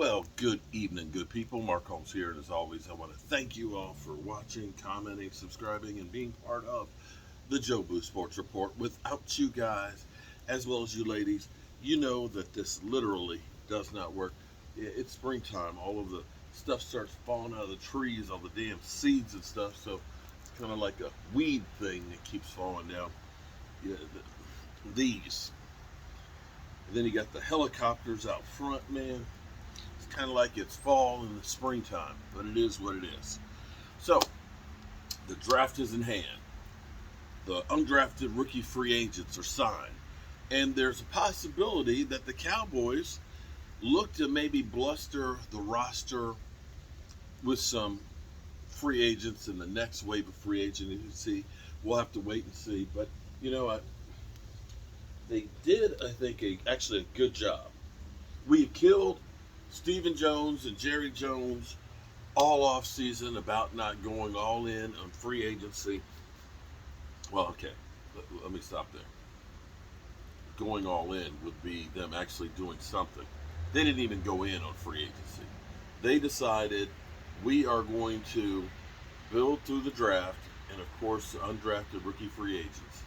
Well, good evening, good people. Mark Holmes here, and as always, I want to thank you all for watching, commenting, subscribing, and being part of the Joe Boo Sports Report. Without you guys, as well as you ladies, you know that this literally does not work. It's springtime. All of the stuff starts falling out of the trees, all the damn seeds and stuff. So it's kind of like a weed thing that keeps falling down. Yeah, these. And then you got the helicopters out front, man. It's kind of like it's fall in the springtime, but it is what it is. So, the draft is in hand. The undrafted rookie free agents are signed. And there's a possibility that the Cowboys look to maybe bluster the roster with some free agents in the next wave of free agent agency. We'll have to wait and see. But, you know what? They did, I think, actually a good job. We killed Stephen Jones and Jerry Jones all off season about not going all in on free agency. Well, okay, let me stop there. Going all in would be them actually doing something. They didn't even go in on free agency. They decided we are going to build through the draft and, of course, undrafted rookie free agents.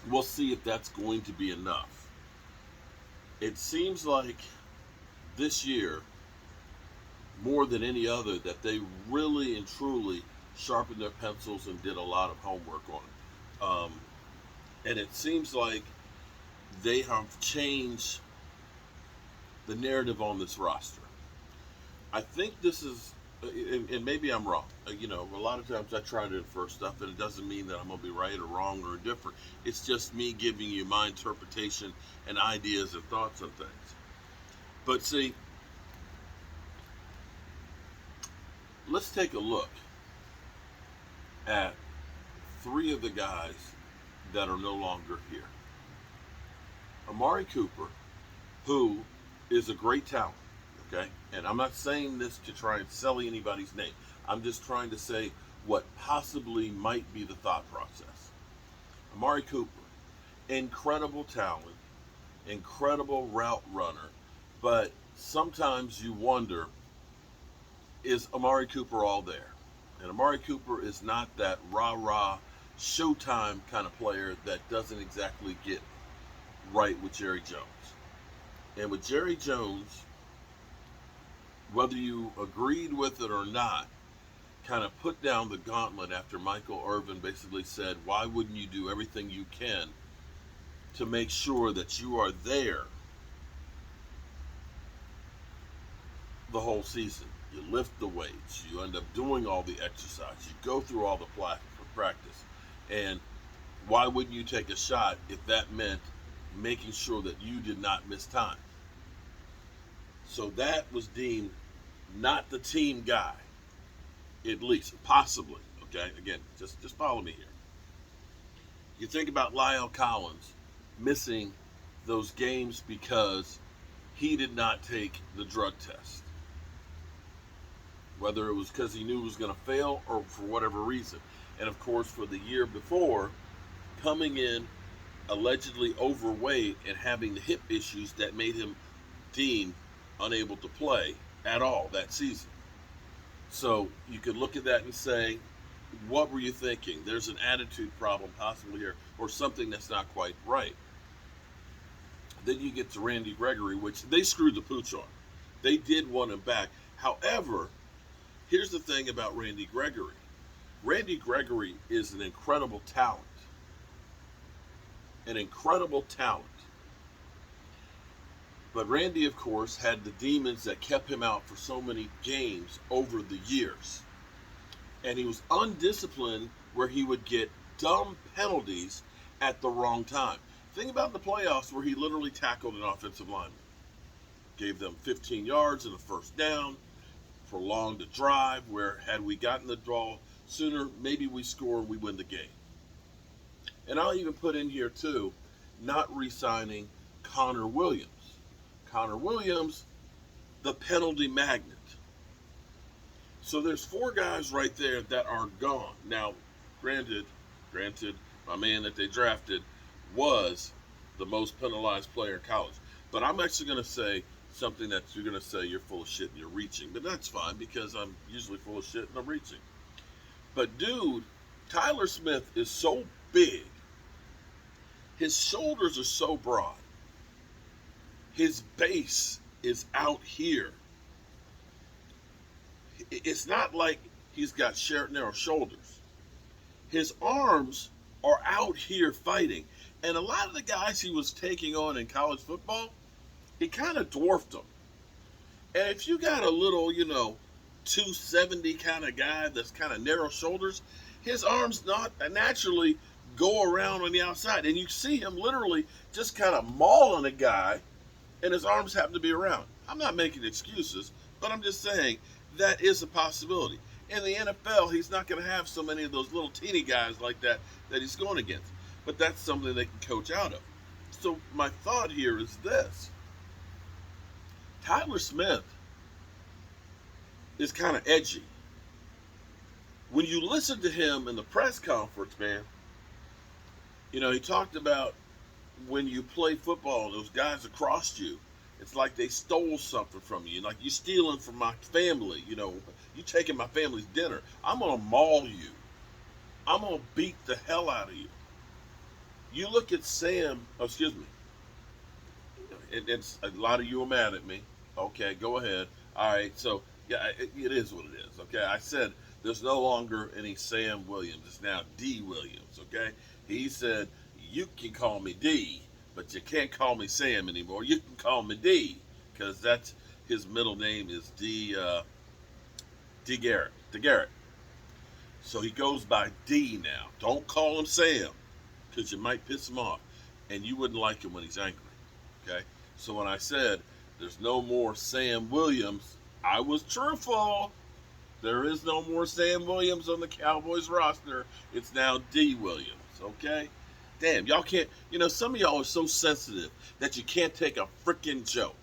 We'll see if that's going to be enough. It seems like this year, more than any other, that they really and truly sharpened their pencils and did a lot of homework on it. And it seems like they have changed the narrative on this roster. I think this is, and maybe I'm wrong. A lot of times I try to infer stuff, and it doesn't mean that I'm going to be right or wrong or indifferent. It's just me giving you my interpretation and ideas and thoughts on things. But see, let's take a look at three of the guys that are no longer here. Amari Cooper, who is a great talent, okay? And I'm not saying this to try and sully anybody's name. I'm just trying to say what possibly might be the thought process. Amari Cooper, incredible talent, incredible route runner, but sometimes you wonder, is Amari Cooper all there? And Amari Cooper is not that rah-rah, showtime kind of player that doesn't exactly get right with Jerry Jones. And with Jerry Jones, whether you agreed with it or not, kind of put down the gauntlet after Michael Irvin basically said, why wouldn't you do everything you can to make sure that you are there the whole season? You lift the weights, you end up doing all the exercise, you go through all the practice. And why wouldn't you take a shot if that meant making sure that you did not miss time? So that was deemed not the team guy, at least, possibly, okay? Again, just follow me here. You think about Lyle Collins missing those games because he did not take the drug test. Whether it was because he knew he was going to fail or for whatever reason. And of course, for the year before, coming in allegedly overweight and having the hip issues that made him deemed unable to play at all that season. So you could look at that and say, what were you thinking? There's an attitude problem possibly here, or something that's not quite right. Then you get to Randy Gregory, which they screwed the pooch on. They did want him back. However, here's the thing about Randy Gregory. Randy Gregory is an incredible talent. An incredible talent. But Randy, of course, had the demons that kept him out for so many games over the years. And he was undisciplined where he would get dumb penalties at the wrong time. Think about the playoffs where he literally tackled an offensive lineman. Gave them 15 yards and a first down. Prolonged a drive where had we gotten the draw sooner, maybe we score and we win the game. And I'll even put in here too, not re-signing Connor Williams. Connor Williams, the penalty magnet. So there's four guys right there that are gone. Now, granted, my man that they drafted was the most penalized player in college. But I'm actually going to say something that you're going to say you're full of shit and you're reaching. But that's fine because I'm usually full of shit and I'm reaching. But dude, Tyler Smith is so big. His shoulders are so broad. His base is out here. It's not like he's got narrow shoulders. His arms are out here fighting. And a lot of the guys he was taking on in college football, he kind of dwarfed them. And if you got a little, 270 kind of guy that's kind of narrow shoulders, his arms not naturally go around on the outside. And you see him literally just kind of mauling a guy, and his arms happen to be around. I'm not making excuses, but I'm just saying that is a possibility. In the NFL, he's not going to have so many of those little teeny guys like that he's going against. But that's something they can coach out of. So my thought here is this. Tyler Smith is kind of edgy. When you listen to him in the press conference, man, he talked about when you play football, those guys across you, it's like they stole something from you. Like you stealing from my family, you taking my family's dinner. I'm going to maul you. I'm going to beat the hell out of you. You look at Sam, it's a lot of you are mad at me. Okay, go ahead. All right, so yeah, it is what it is. Okay, I said there's no longer any Sam Williams. It's now D Williams. Okay, he said you can call me D, but you can't call me Sam anymore. You can call me D because that's his middle name is D Garrett. DeGarrett. So he goes by D now. Don't call him Sam because you might piss him off, and you wouldn't like him when he's angry. Okay, so when I said there's no more Sam Williams, I was truthful. There is no more Sam Williams on the Cowboys roster. It's now D Williams. Okay, damn, y'all can't. Some of y'all are so sensitive that you can't take a freaking joke.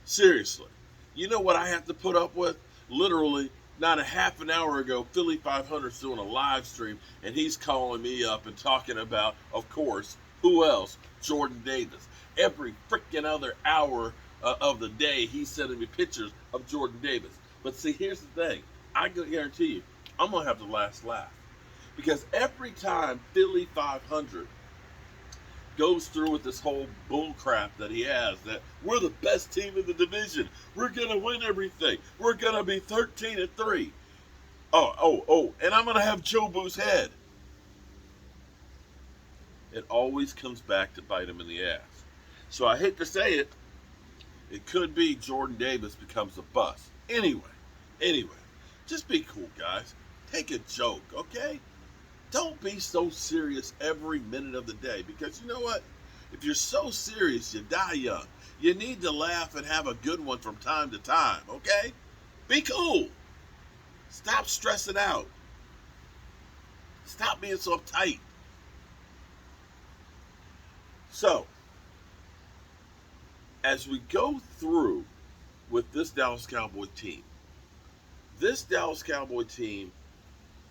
Seriously, you know what I have to put up with? Literally, not a half an hour ago, Philly 500's doing a live stream, and he's calling me up and talking about, of course, who else? Jordan Davis. Every freaking other hour of the day, he's sending me pictures of Jordan Davis. But see, here's the thing. I can guarantee you, I'm going to have the last laugh. Because every time Philly 500 goes through with this whole bull crap that he has, that we're the best team in the division, we're going to win everything, we're going to be 13-3. And I'm going to have Joe Boo's head. It always comes back to bite him in the ass. So I hate to say it, it could be Jordan Davis becomes a bust. Anyway, just be cool, guys. Take a joke, okay? Don't be so serious every minute of the day, because you know what? If you're so serious, you die young. You need to laugh and have a good one from time to time, okay? Be cool. Stop stressing out. Stop being so uptight. So, as we go through with this Dallas Cowboy team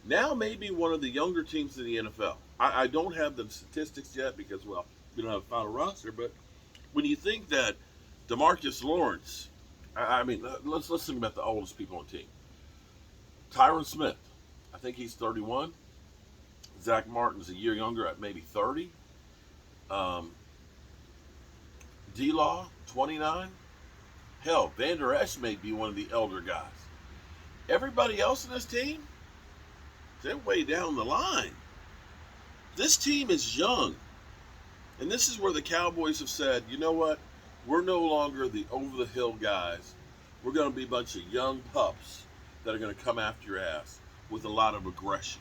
now may be one of the younger teams in the NFL. I don't have the statistics yet because, well, we don't have a final roster, but when you think that DeMarcus Lawrence, let's think about the oldest people on the team. Tyron Smith, I think he's 31. Zach Martin's a year younger at maybe 30. D-Law, 29. Hell, Van Der Esch may be one of the elder guys. Everybody else in this team, they're way down the line. This team is young. And this is where the Cowboys have said, you know what? We're no longer the over-the-hill guys. We're going to be a bunch of young pups that are going to come after your ass with a lot of aggression.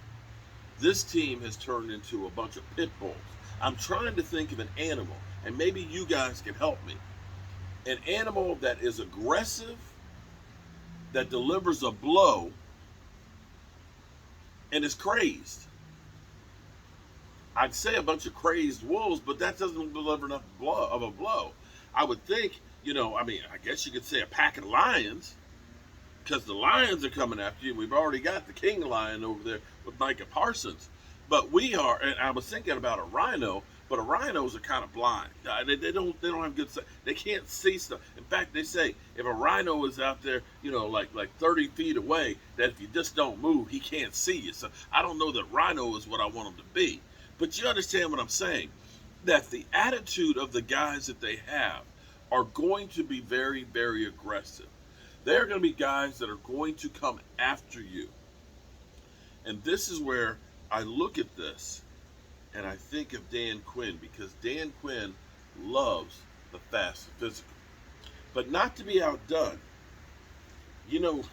This team has turned into a bunch of pit bulls. I'm trying to think of an animal, and maybe you guys can help me. An animal that is aggressive, that delivers a blow, and is crazed. I'd say a bunch of crazed wolves, but that doesn't deliver enough of a blow. I would think, I guess you could say a pack of lions, because the lions are coming after you. We've already got the king lion over there with Micah Parsons. But we are, and I was thinking about a rhino, But rhinos are kind of blind. They don't have good sight. They can't see stuff. In fact, they say if a rhino is out there, like 30 feet away, that if you just don't move, he can't see you. So I don't know that rhino is what I want them to be. But you understand what I'm saying? That the attitude of the guys that they have are going to be very, very aggressive. They're going to be guys that are going to come after you. And this is where I look at this and I think of Dan Quinn, because Dan Quinn loves the fast and physical. But not to be outdone. You know,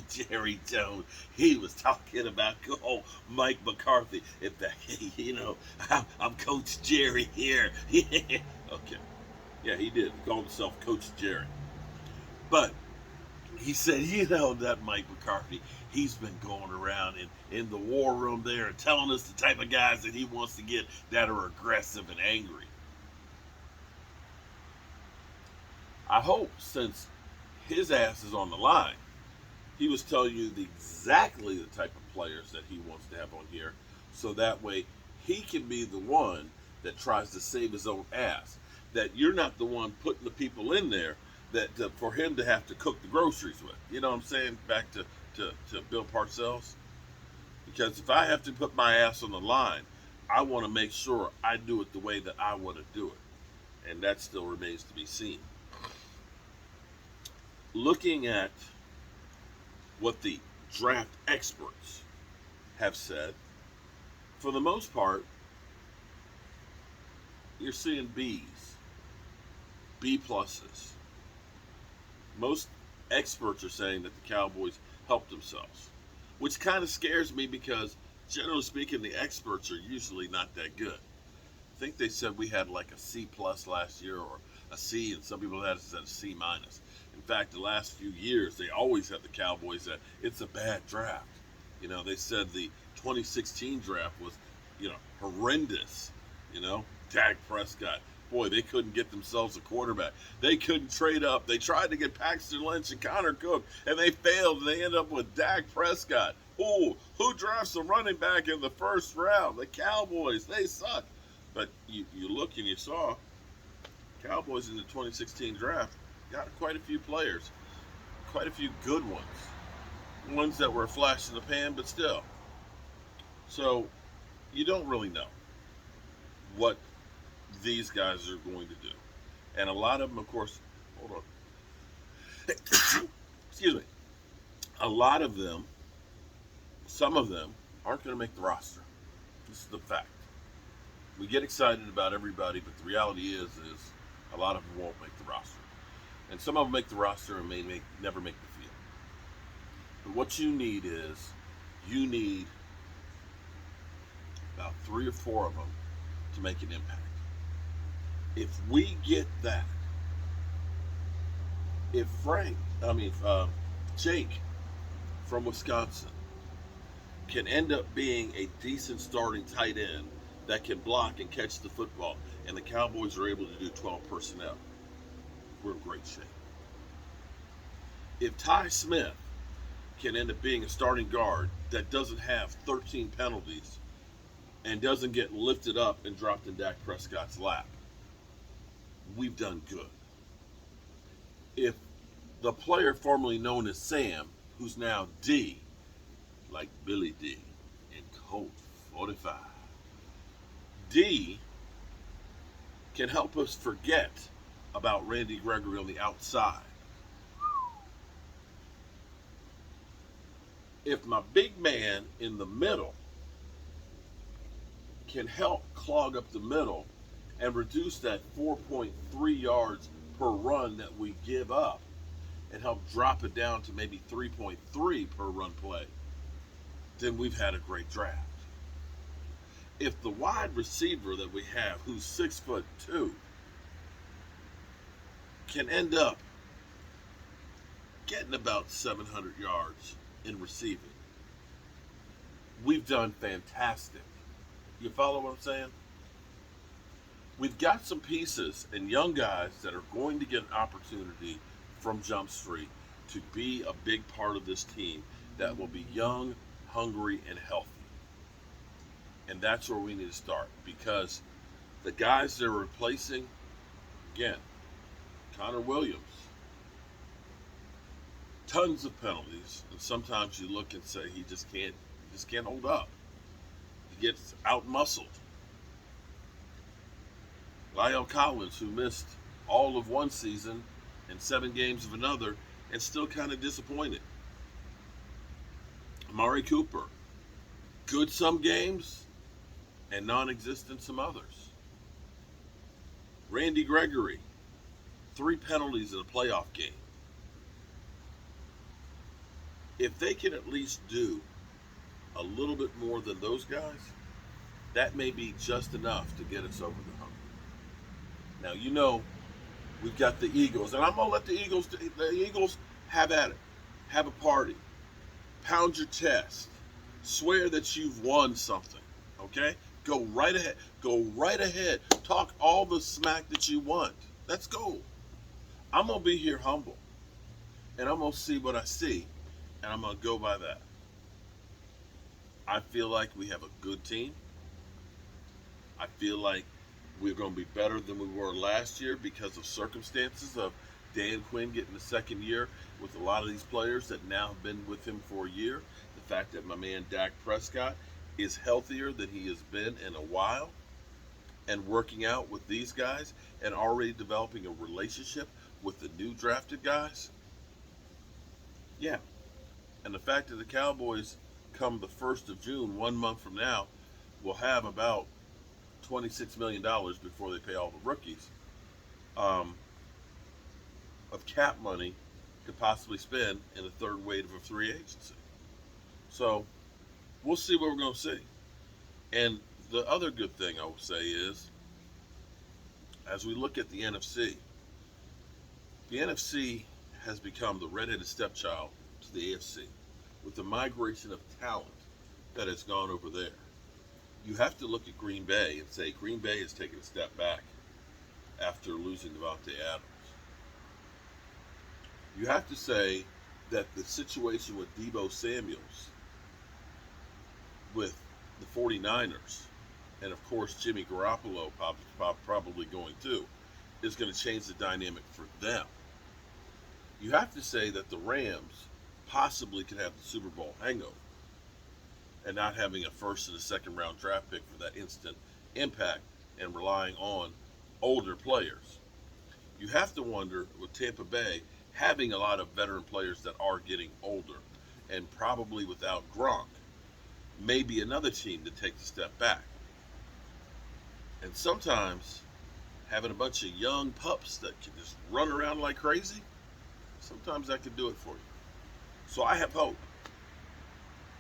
Jerry Jones, he was talking about Mike McCarthy. In fact, I'm Coach Jerry here. Okay. Yeah, he did. He called himself Coach Jerry. But he said, that Mike McCarthy, he's been going around in the war room there and telling us the type of guys that he wants to get that are aggressive and angry. I hope, since his ass is on the line, he was telling you exactly the type of players that he wants to have on here, so that way he can be the one that tries to save his own ass. That you're not the one putting the people in there that for him to have to cook the groceries with. You know what I'm saying? Back to Bill Parcells. Because if I have to put my ass on the line, I want to make sure I do it the way that I want to do it. And that still remains to be seen. Looking at what the draft experts have said, for the most part, you're seeing B's, B pluses. Most experts are saying that the Cowboys helped themselves, which kind of scares me because, generally speaking, the experts are usually not that good. I think they said we had like a C plus last year, or a C, and some people had us at a C minus. In fact, the last few years, they always have the Cowboys that it's a bad draft. They said the 2016 draft was, horrendous. Dak Prescott. Boy, they couldn't get themselves a quarterback. They couldn't trade up. They tried to get Paxton Lynch and Connor Cook, and they failed. They ended up with Dak Prescott. Who drafts a running back in the first round? The Cowboys. They suck. But you look and you saw Cowboys in the 2016 draft got quite a few players, quite a few good ones that were a flash in the pan, but still. So you don't really know what these guys are going to do. And a lot of them, of course, hold on. Excuse me. A lot of them, some of them, aren't going to make the roster. This is the fact. We get excited about everybody, but the reality is a lot of them won't make the roster. And some of them make the roster and may never make the field. But what you need is, about 3 or 4 of them to make an impact. If we get that, if Jake from Wisconsin can end up being a decent starting tight end that can block and catch the football, and the Cowboys are able to do 12 personnel, we're in great shape. If Ty Smith can end up being a starting guard that doesn't have 13 penalties and doesn't get lifted up and dropped in Dak Prescott's lap, we've done good. If the player formerly known as Sam, who's now D, like Billy D in Colt 45, D can help us forget about Randy Gregory on the outside. If my big man in the middle can help clog up the middle and reduce that 4.3 yards per run that we give up and help drop it down to maybe 3.3 per run play, then we've had a great draft. If the wide receiver that we have, who's 6'2", can end up getting about 700 yards in receiving, we've done fantastic. You follow what I'm saying? We've got some pieces and young guys that are going to get an opportunity from Jump Street to be a big part of this team that will be young, hungry, and healthy. And that's where we need to start, because the guys they're replacing, again, Connor Williams, tons of penalties, and sometimes you look and say he just can't hold up. He gets out muscled. Lyle Collins, who missed all of one season and 7 games of another, and still kind of disappointed. Amari Cooper, good some games and non-existent some others. Randy Gregory, 3 penalties in a playoff game. If they can at least do a little bit more than those guys, that may be just enough to get us over the hump. Now, we've got the Eagles, and I'm going to let the Eagles have at it. Have a party. Pound your chest. Swear that you've won something, okay? Go right ahead. Go right ahead. Talk all the smack that you want. Let's go. I'm going to be here humble, and I'm going to see what I see, and I'm going to go by that. I feel like we have a good team. I feel like we're going to be better than we were last year because of circumstances of Dan Quinn getting the second year with a lot of these players that now have been with him for a year. The fact that my man Dak Prescott is healthier than he has been in a while, and working out with these guys and already developing a relationship with the new drafted guys. Yeah. And the fact that the Cowboys come the 1st of June, 1 month from now, will have about $26 million before they pay all the rookies of cap money to possibly spend in the third wave of free agency. So we'll see what we're going to see. And the other good thing I will say is, as we look at the NFC has become the redheaded stepchild to the AFC with the migration of talent that has gone over there. You have to look at Green Bay and say Green Bay has taken a step back after losing Devontae Adams. You have to say that the situation with Deebo Samuels, with the 49ers, and of course Jimmy Garoppolo probably going too, is going to change the dynamic for them. You have to say that the Rams possibly could have the Super Bowl hangover, and not having a first and a second round draft pick for that instant impact and relying on older players. You have to wonder with Tampa Bay having a lot of veteran players that are getting older and probably without Gronk, maybe another team that takes a step back. And sometimes having a bunch of young pups that can just run around like crazy, sometimes that can do it for you. So I have hope.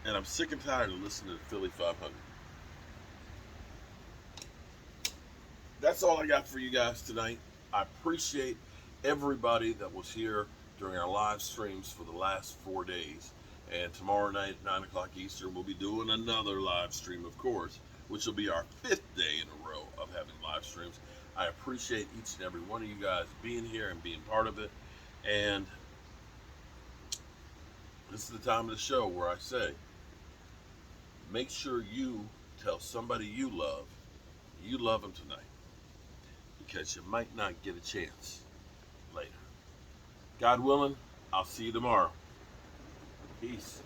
And I'm sick and tired of listening to Philly 500. That's all I got for you guys tonight. I appreciate everybody that was here during our live streams for the last 4 days. And tomorrow night, 9 o'clock Eastern, we'll be doing another live stream, of course, which will be our 5th day in a row of having live streams. I appreciate each and every one of you guys being here and being part of it. And this is the time of the show where I say, make sure you tell somebody you love them tonight, because you might not get a chance later. God willing, I'll see you tomorrow. Peace.